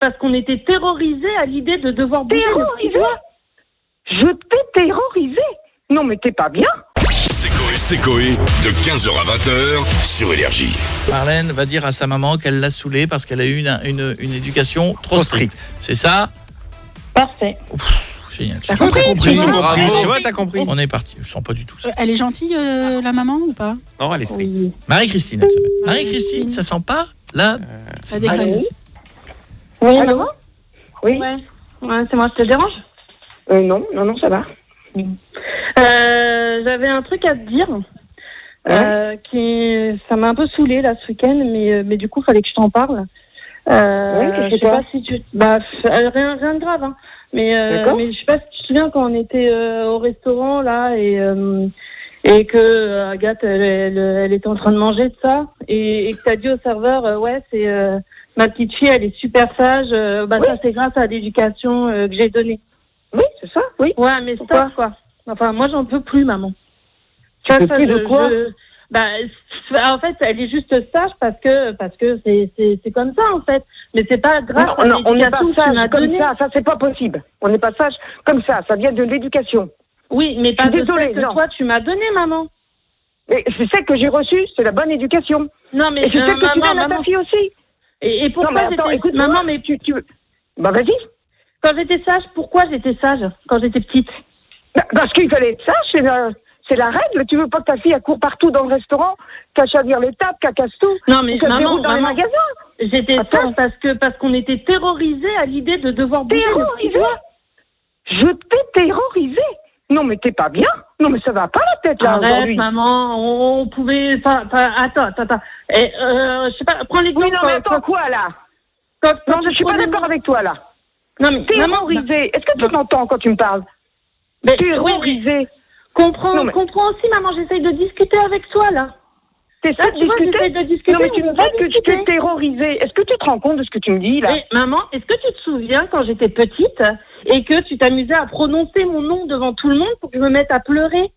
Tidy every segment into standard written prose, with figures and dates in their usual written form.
parce qu'on était terrorisés à l'idée de devoir bouger. Terrorisé? Je t'ai terrorisé? Non, mais t'es pas bien. C'est Coé, de 15h à 20h sur Énergie. Marlène va dire à sa maman qu'elle l'a saoulée parce qu'elle a eu une éducation trop stricte. C'est ça? Parfait. Génial. T'as compris, tu vois. Bravo, tu vois, t'as compris. On est parti. Je sens pas du tout ça. Elle est gentille, la maman, ou pas? Non, elle est stricte. Oui. Marie-Christine, elle s'appelle. Marie-Christine, ça sent pas là? Ça déconne. Oui, Allô? maman? Oui. Ouais, c'est moi, je te dérange? Non, ça va. J'avais un truc à te dire. Ça m'a un peu saoulée là ce week-end, mais du coup, fallait que je t'en parle. Je sais pas si tu... rien de grave, hein. Mais je sais pas si tu te souviens quand on était au restaurant là et que Agathe elle était en train de manger de ça et que t'as dit au serveur c'est ma petite fille, elle est super sage. Ça c'est grâce à l'éducation que j'ai donnée. Oui, c'est ça, oui. Ouais, mais Pourquoi? ça quoi. Enfin, moi j'en peux plus, maman. Tu peux plus de quoi? En fait, elle est juste sage parce que c'est comme ça en fait. Mais c'est pas grave. Non, on n'est pas sage comme donné. ça c'est pas possible. On n'est pas sage comme ça vient de l'éducation. Oui, mais pas Je suis de désolée, celle que non. toi tu m'as donné, maman. Et c'est celle que j'ai reçue, c'est la bonne éducation. Non, mais Et c'est celle que tu donnes à ta fille aussi. Et pourquoi Non, mais attends, j'étais... écoute, maman, mais tu... Bah vas-y. Quand j'étais sage, pourquoi j'étais sage quand j'étais petite? Parce qu'il fallait être sage, c'est la règle. Tu veux pas que ta fille elle court partout dans le restaurant, qu'elle chavire les tables, qu'elle casse tout, Non, mais qu'elle déroule dans les maman, magasins. j'étais Attends. sage parce qu'on était terrorisés à l'idée de devoir bouger. Terrorisé? Je t'ai terrorisé? Non, mais t'es pas bien. Non, mais ça va pas la tête là Arrête, aujourd'hui. maman, on pouvait... Attends. Je sais pas, prends l'exemple... Oui, non, mais attends, quoi là? Non, je suis pas d'accord avec toi là. Non, mais Terrorisé. Est-ce que tu m'entends quand tu me parles? Terrorisé. Comprends aussi, maman, j'essaye de discuter avec toi, là. T'es ça de discuter? J'essaye de discuter. Non, mais tu me dis que tu t'es terrorisé. Est-ce que tu te rends compte de ce que tu me dis, là? Mais, maman, est-ce que tu te souviens quand j'étais petite et que tu t'amusais à prononcer mon nom devant tout le monde pour que je me mette à pleurer?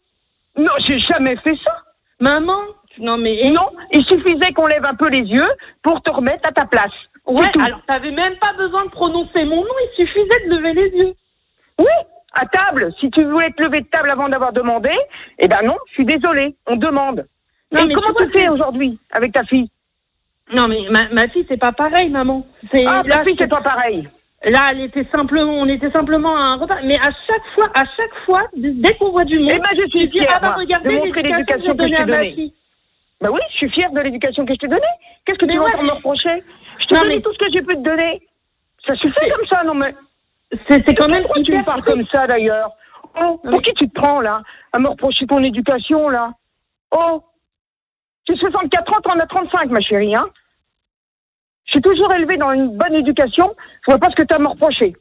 Non, j'ai jamais fait ça. Maman, non mais... Non, il suffisait qu'on lève un peu les yeux pour te remettre à ta place. Ouais, alors t'avais même pas besoin de prononcer mon nom, il suffisait de lever les yeux. Oui, à table. Si tu voulais te lever de table avant d'avoir demandé, eh ben non, je suis désolée, on demande. Non, et mais comment tu fais aujourd'hui avec ta fille? Non mais ma fille, c'est pas pareil, maman. Ta fille, c'est pas pareil. Là, on était simplement à un repas. Mais à chaque fois, dès qu'on voit du monde, eh ben, je suis fière, regardez de montrer l'éducation que je t'ai donnée. Bah oui, je suis fière de l'éducation que je t'ai donnée. Qu'est-ce que tu vas encore me reprocher? Je t'ai donné tout ce que j'ai pu te donner. Ça suffit comme ça, non mais... C'est quand même... Pourquoi tu me parles comme ça, d'ailleurs? Oh, pour qui tu te prends, là? À me reprocher ton éducation, là? Oh, j'ai 64 ans, t'en as 35, ma chérie, hein? Je suis toujours élevée dans une bonne éducation. Je vois pas ce que t'as à me reprocher.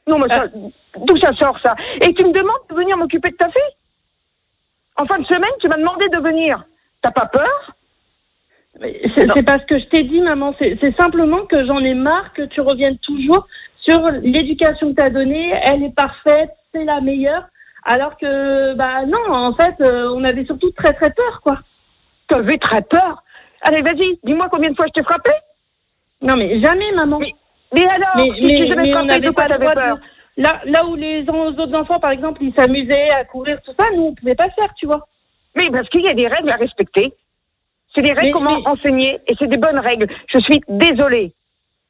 Non, mais ça, d'où ça sort, ça? Et tu me demandes de venir m'occuper de ta fille? En fin de semaine, tu m'as demandé de venir. T'as pas peur? C'est parce que je t'ai dit, maman, c'est simplement que j'en ai marre que tu reviennes toujours sur l'éducation que t'as donnée. Elle est parfaite, c'est la meilleure. Alors que, non, en fait, on avait surtout très très peur, quoi. T'avais très peur? Allez, vas-y, dis-moi combien de fois je t'ai frappé? Non, mais jamais, maman. Mais alors, si tu devais frapper, de quoi t'avais peur? Là où les autres enfants, par exemple, ils s'amusaient à courir, tout ça, nous, on pouvait pas le faire, tu vois. Mais parce qu'il y a des règles à respecter. C'est des règles comment enseigner, et c'est des bonnes règles. Je suis désolée.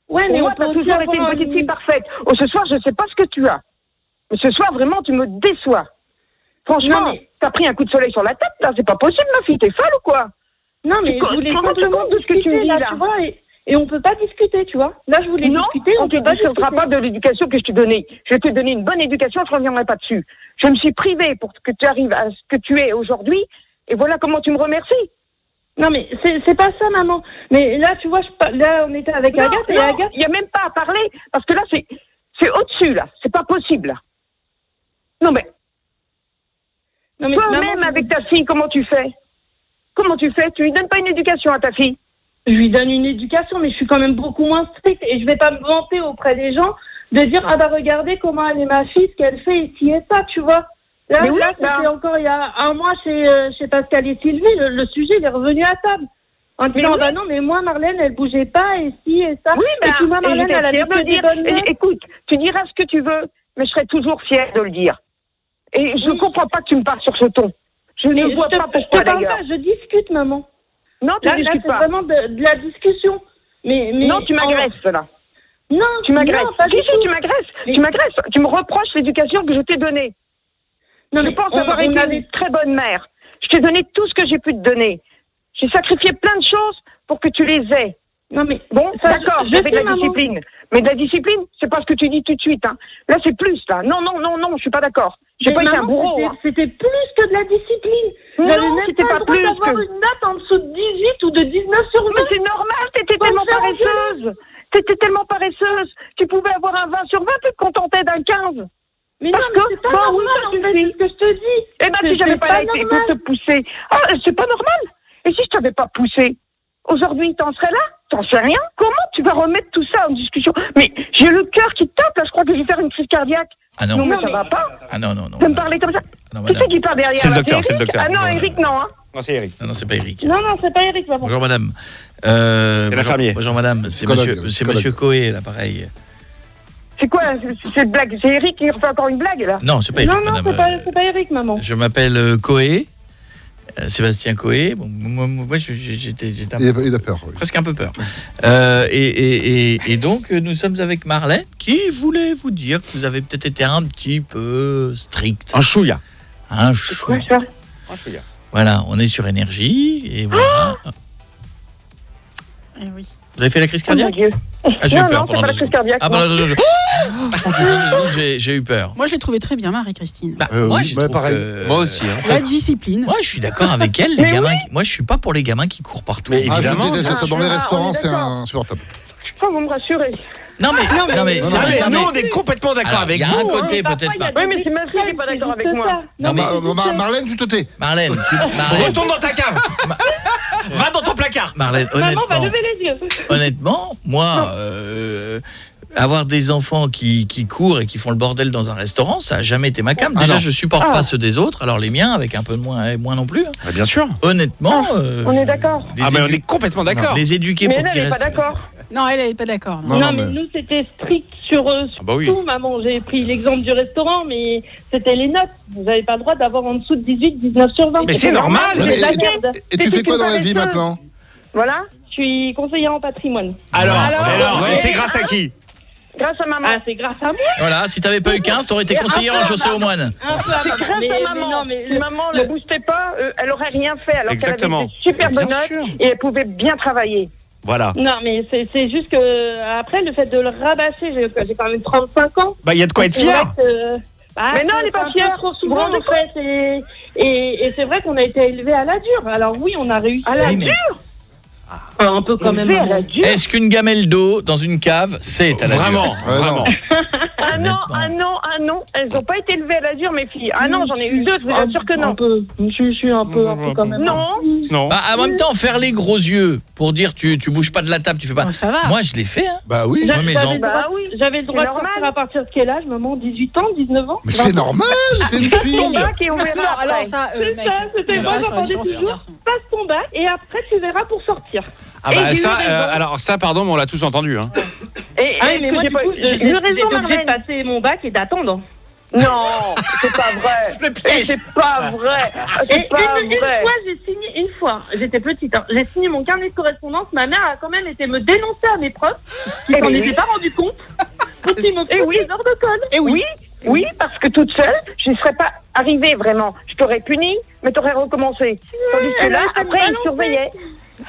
Ouais, mais moi, t'as toujours été une petite fille parfaite. Oh, ce soir, je sais pas ce que tu as. Mais ce soir, vraiment, tu me déçois. Franchement, t'as pris un coup de soleil sur la tête, là, c'est pas possible, ma fille, t'es folle ou quoi? Non, mais je voulais simplement de ce que tu me dis, là. Tu vois, et on peut pas discuter, tu vois. Là, je voulais discuter, on ne discutera pas de l'éducation que je t'ai donnée. Je vais te donner une bonne éducation, je ne reviendrai pas dessus. Je me suis privée pour que tu arrives à ce que tu es aujourd'hui, et voilà comment tu me remercies. Non, mais c'est pas ça, maman. Mais là, tu vois, là, on était avec Agathe, et Agathe... il n'y a même pas à parler, parce que là, c'est au-dessus, là. C'est pas possible, là. Non, mais toi-même, avec ta fille, comment tu fais? Comment tu fais? Tu lui donnes pas une éducation à ta fille? Je lui donne une éducation, mais je suis quand même beaucoup moins stricte, et je vais pas me vanter auprès des gens de dire, regardez comment elle est ma fille, ce qu'elle fait ici et ça, tu vois. Là, c'était encore il y a un mois chez Pascal et Sylvie, le sujet il est revenu à table. En disant, bah non, mais moi, Marlène, elle bougeait pas, et si, et ça. Oui, et puis moi, Marlène, elle a laissé des bonnes notes. Écoute, tu diras ce que tu veux, mais je serai toujours fière de le dire. Et je ne comprends pas que tu me parles sur ce ton. Je ne vois pas pourquoi, d'ailleurs. Je discute, maman. Non, tu ne discutes c'est pas. vraiment de la discussion. Mais non, tu m'agresses, là. Non, tu m'agresses. Non, pas du tout. Tu m'agresses. Tu m'agresses. Tu me reproches l'éducation que je t'ai donnée. Non, je pense avoir été une très bonne mère. Je t'ai donné tout ce que j'ai pu te donner. J'ai sacrifié plein de choses pour que tu les aies. Non, mais bon, d'accord, j'avais de la discipline. Mais de la discipline, c'est pas ce que tu dis tout de suite. Hein. Là, c'est plus, là. Non, je suis pas d'accord. J'ai pas été un bourreau. C'était plus que de la discipline. Non, c'était pas plus que... d'avoir une note en dessous de 18 ou de 19 sur 20. Mais c'est normal, t'étais tellement paresseuse. T'étais tellement paresseuse. Tu pouvais avoir un 20 sur 20, tu te contentais d'un 15. Mais non, mais c'est pas normal, en fait, c'est ce que je te dis. Eh ben, si j'avais pas été pour te pousser. Ah, c'est pas normal. Et si je t'avais pas poussé, aujourd'hui, t'en serais là? T'en sais rien? Comment tu vas remettre tout ça en discussion? Mais j'ai le cœur qui tape, là, je crois que je vais faire une crise cardiaque. Ah non. Non, mais ça va pas. Ah non. De me parler comme ça. Qui c'est qui parle derrière? C'est le docteur, c'est le docteur. Ah non, Eric, non, hein. Non, c'est Eric. Non, c'est pas Eric. Non, c'est pas Eric, maman. Bonjour madame. C'est l'infirmier. Bonjour madame, c'est monsieur Coé, là, pareil. C'est quoi cette blague? C'est Eric qui refait encore une blague, là? Non, c'est pas Eric, madame. C'est pas Eric, maman. Je m'appelle Coé, Sébastien Coé. Bon, moi j'étais il a peur, oui. presque un peu peur. Et donc, nous sommes avec Marlène, qui voulait vous dire que vous avez peut-être été un petit peu strict. Un chouïa. C'est quoi ça? Un chouïa. Voilà, on est sur énergie, et voilà. Eh oui. Vous avez fait la crise Oh mon cardiaque? Dieu. Ah, j'ai eu peur non, pendant c'est pas la 2 crise secondes. cardiaque. Ah, pendant 2 secondes, j'ai eu peur. Moi, je l'ai trouvé très bien, Marie-Christine. Bah, Oui, moi, je trouve pareil. que... Moi aussi. Hein. La discipline. Moi, je suis d'accord avec elle, les gamins. Moi, je suis pas pour les gamins qui courent partout. Mais Ah, évidemment. je déteste ça. Dans les on est restaurants, c'est d'accord. insupportable. Faut vous me rassurer. Non, mais c'est Ah, vrai. mais non, nous, on est complètement d'accord alors, avec il y a vous. un côté hein. peut-être pas. Oui, mais c'est ma fille qui est pas d'accord avec moi. Non, mais Marlène, tu te tais. Marlène, Retourne dans ta cave. Va dans ton placard. Marlène, Maman va lever les yeux. honnêtement, moi, avoir des enfants qui courent et qui font le bordel dans un restaurant, ça a jamais été ma came. Ah Déjà, non. je supporte pas ceux des autres, alors les miens avec un peu de moins non plus. Hein. Bah, bien sûr. Honnêtement, On est d'accord. Ah, mais on est complètement d'accord. Les éduquer Mais pour elle, qu'ils elle est pas restent. d'accord. Non, elle n'est pas d'accord. Non, Non, mais mais- nous, c'était strict sur bah oui. tout, maman. J'ai pris l'exemple du restaurant, mais c'était les notes. Vous n'avez pas le droit d'avoir en dessous de 18, 19 sur 20. Mais c'est normal. C'est de la Mais- merde. Et tu fais quoi dans la vie maintenant? Voilà. Je suis conseillère en patrimoine. Alors, Ouais. et c'est grâce à qui? Grâce à maman. Ah, c'est grâce à moi. Voilà, si t'avais pas eu 15, t'aurais été conseillère en chaussée aux moines. Un peu à C'est grâce mais à maman. non, mais Si maman ne boostait pas, elle aurait rien fait. Alors qu'elle avait Exactement. des super Bien bonnes notes sûr. et elle pouvait bien travailler. Voilà. non, mais c'est juste que après le fait de le rabâcher, j'ai quand même 35 ans. Bah, il y a de quoi être C'est fier. vrai que, Mais non, elle est pas c'est un peu fière. trop Vous souvent vous rendez en fait, et c'est vrai qu'on a été élevés à la dure. Alors oui, on a réussi. À la Oui, mais- dure. Un peu quand même. Élevée à la dure. Est-ce qu'une gamelle d'eau dans une cave, c'est à la Vraiment, dure vraiment. Ah non, Honnêtement. elles n'ont pas été élevées à la dure, mes filles. Ah non, j'en ai eu deux, je vous assure que non. Un peu. Je suis un peu quand même. Non, Non. Bah, en même temps, faire les gros yeux pour dire tu bouges pas de la table, tu fais pas. Oh, ça va. Moi, je l'ai fait. Hein. Bah oui. Moi, mes J'avais enfants. le droit- Bah oui, J'avais le droit c'est de normal. sortir à partir de quel âge, maman? 18 ans, 19 ans? Mais c'est normal, c'est une ton fille. bac et on verra Non, après. alors ça, C'est mec, ça, c'était on moi, verra sur la j'entendais différence toujours. garçon. Passe ton bac et après tu verras pour sortir. Ah, Et bah, j'ai eu ça, raison. alors, ça, pardon, mais on l'a tous entendu. Hein. Et Ah oui, est-ce mais que moi, j'ai du pas coup, eu raison, j'ai obligée de Marlène. passer mon bac et d'attendre. Non, c'est pas vrai. Le piège. C'est pas vrai. Et C'est pas une vrai. fois, j'ai signé, une fois, j'étais petite, hein, j'ai signé mon carnet de correspondance. Ma mère a quand même été me dénoncer à mes profs qui Eh s'en oui. étaient pas rendu compte pour qu'ils me Eh foutent oui. des heures de colle. Et oui. Oui, parce que toute seule, je ne serais pas arrivée vraiment. Je t'aurais puni, mais t'aurais recommencé. Tandis que elle là, a été après, il balancée. surveillait.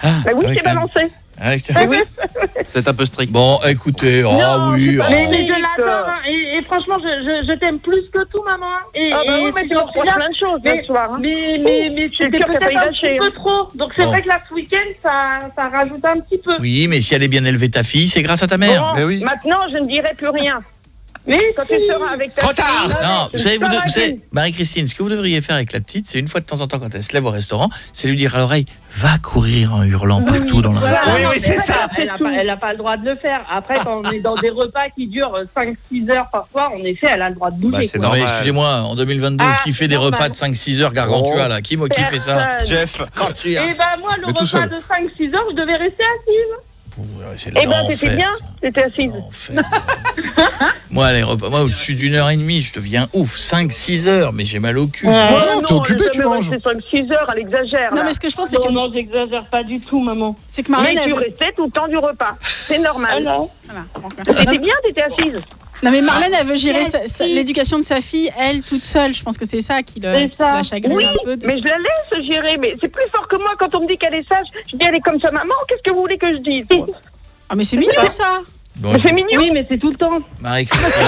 Ah, Bah oui, ouais, c'est quand même. balancé. Ah, Oui. C'est un peu strict. Bon, écoutez, Non, oui. c'est pas- Mais Mais je l'adore, hein, et franchement, je t'aime plus que tout, maman. Et, Ah bah oui, et mais c'est tu me pour reproches cela- plein de choses Mais- le soir. hein. Mais J'ai le c'était cœur qui a peut-être failli un lâcher, petit peu hein. trop. Donc c'est Bon. vrai que là, ce week-end, ça rajoute un petit peu. Oui, mais si elle est bien élevée ta fille, c'est grâce à ta mère. Bon, Mais oui. maintenant, je ne dirai plus rien. Mais quand tu seras avec ta Retard. Non, vous savez, Marie-Christine, ce que vous devriez faire avec la petite, c'est une fois de temps en temps, quand elle se lève au restaurant, c'est lui dire à l'oreille, va courir en hurlant partout dans le restaurant. Oui, c'est ça. Elle n'a pas le droit de le faire. Après, quand on est dans des repas qui durent 5-6 heures par soir, en effet, elle a le droit de bouger. Bah, c'est Non, mais normal. excusez-moi, en 2022, qui fait des repas de 5-6 heures gargantua, là? Qui fait ça? Jeff. Et ben moi, le Mais tout repas seul. de 5-6 heures, je devais rester assise. C'est Eh ben, l'enfer, t'étais bien, ça. t'étais assise. L'enfer. Moi, les repas, au-dessus d'1h30, je deviens ouf. 5-6 heures, mais j'ai mal au cul. non, t'es occupé, tu manges. C'est 5-6 heures, elle exagère. Non, là. mais ce que je pense, c'est que, Non, j'exagère pas du tout, maman. c'est que Marlène... Mais tu elle veut- restais tout le temps du repas. C'est normal. non. Voilà. T'étais bien, t'étais assise. Non, mais Marlène, elle veut gérer l'éducation de sa fille, elle, toute seule. Je pense que c'est ça qui C'est ça. la chagrine Oui, un peu. mais je la laisse gérer. Mais c'est plus fort que moi quand on me dit qu'elle est sage. Je dis, elle est comme sa maman. Qu'est-ce que vous voulez que je dise? Ah, mais c'est mignon, ça. Bon, C'est mignon. Oui, mais c'est tout le temps. Marie-Christine.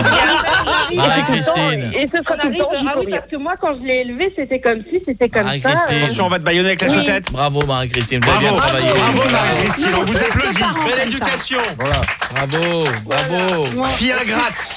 Marie-Christine. Et ce sera tout le temps. j'y peux rien. Parce que moi, quand je l'ai élevée, c'était comme si, c'était comme ça. Marie-Christine. Attention, on va te baïonner avec la chaussette. Bravo, Marie-Christine. Vous avez bien Bravo. travaillé. Bravo, Marie-Christine. On vous applaudit. Parents, Belle comme ça. éducation. Bravo. Fille ingrate.